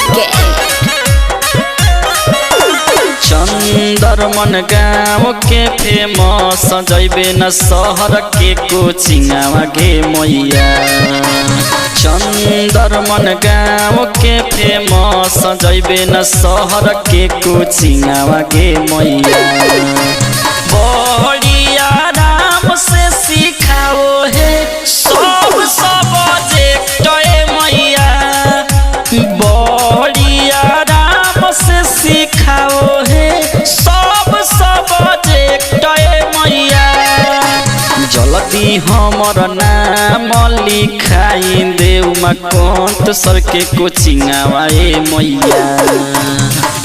Rocket. Chandarman गाँव के famous जैबे न शहर के कोचिंगवा गे मैया। चंदरमन गाँव के फेमस जैबे न शहर के कोचिंगवा गे मैया। बड़ी आराम से सिखाओ है सब सब्जेक्ट मैया। बड़ी आराम से सिखाओ है सब सब्जेक्ट मैया। जल्दी हमर नाम लिखाई देव मकंत सर के कोचिंगवा मैया।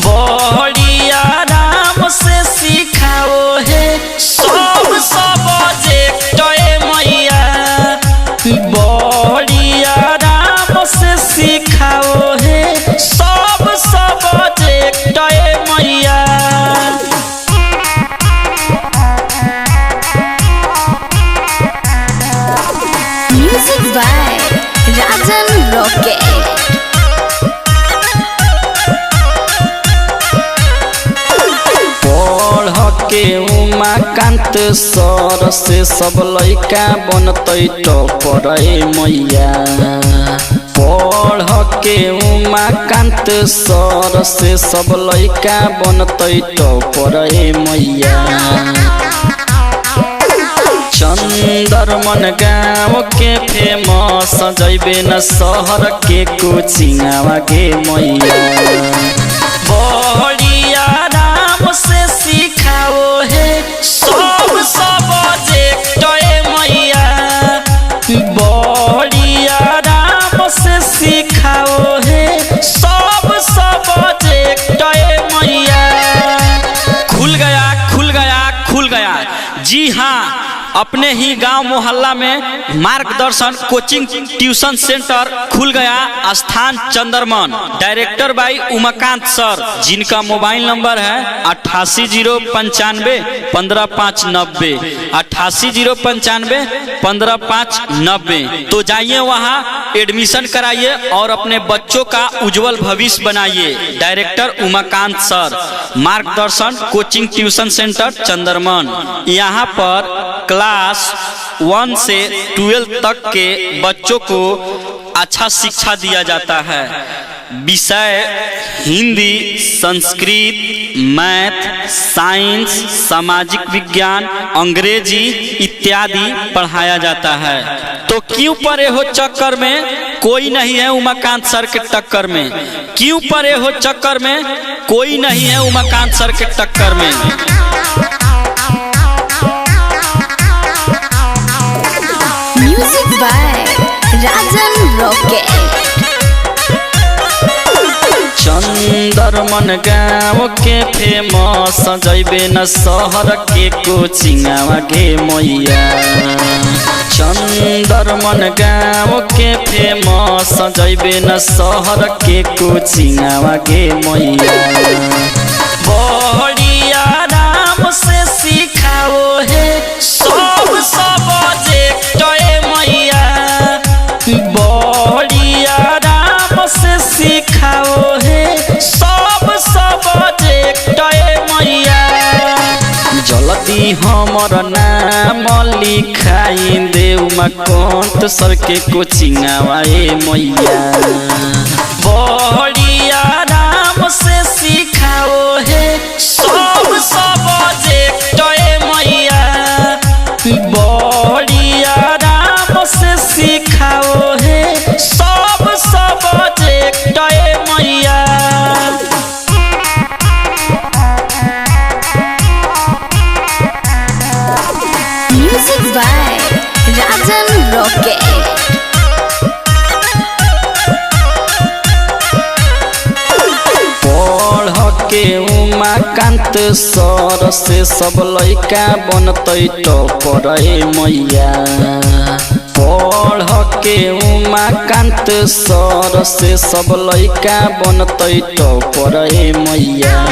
बड़ी आराम से सिखाओ है सब सब्जेक्ट मैया। बड़ी आराम से सिखाओ है सब सब्जेक्ट मैया। Music by Rajan Rocket. के उमाकांत सर से सब लइका बनतै टॉपर मैया। पढ़ के उमाकांत सर से सब लइका बनतै टॉपर मैया। चंदरमन गाँव के फेमस जैबे न शहर के कोचिंगवा गे मैया। बड़ी आराम से सिखाओ है सब सब्जेक्ट मैया। बड़ी आराम से सिखाओ है सब सब्जेक्ट मैया। खुल गया खुल गया खुल गया। जी हाँ, अपने ही गांव मोहल्ला में मार्गदर्शन कोचिंग ट्यूशन सेंटर खुल गया। स्थान चंदरमन। डायरेक्टर बाई उमाकांत सर, जिनका मोबाइल नंबर है 8809 15590 8809 15590। तो जाइए वहां एडमिशन कराइए और अपने बच्चों का उज्जवल भविष्य बनाइए। डायरेक्टर उमाकांत सर, मार्गदर्शन कोचिंग ट्यूशन सेंटर चंदरमन। यहाँ पर क्लास 1 से 12 तक के बच्चों को अच्छा शिक्षा दिया जाता है। विषय हिंदी, संस्कृत, मैथ, साइंस, सामाजिक विज्ञान, अंग्रेजी इत्यादि पढ़ाया जाता है। तो क्यों पड़े हो चक्कर में? कोई नहीं है उमाकांत सर के टक्कर में। क्यों पड़े हो चक्कर में? कोई नहीं है उमाकांत सर के टक्कर में। Music by Rajan Rocket. Chandarman गाँव के फेमस जैबे न शहर के कोचिंगवा गे मैया। चंदरमन गाँव के फेमस जैबे न शहर के कोचिंगवा गे मैया। बड़ी आराम से सिखाओ है सब सब्जेक्ट मैया। बड़ी आराम से सिखाओ है सब सब्जेक्ट मैया। जल्दी हमर नाम लिखाई देव मकंत सर के कोचिंगवा मैया। बड़ी आराम से सिखाओ है सब सब्जेक्ट मैया। बड़ी आराम से सिखाओ है सब सब्जेक्ट मैया। Music by Rajan Rocket. के उमाकांत सर से सब लइका बनतै टॉपर मैया। पढ़ के उमाकांत सर से सब लइका बनतै टॉपर मैया।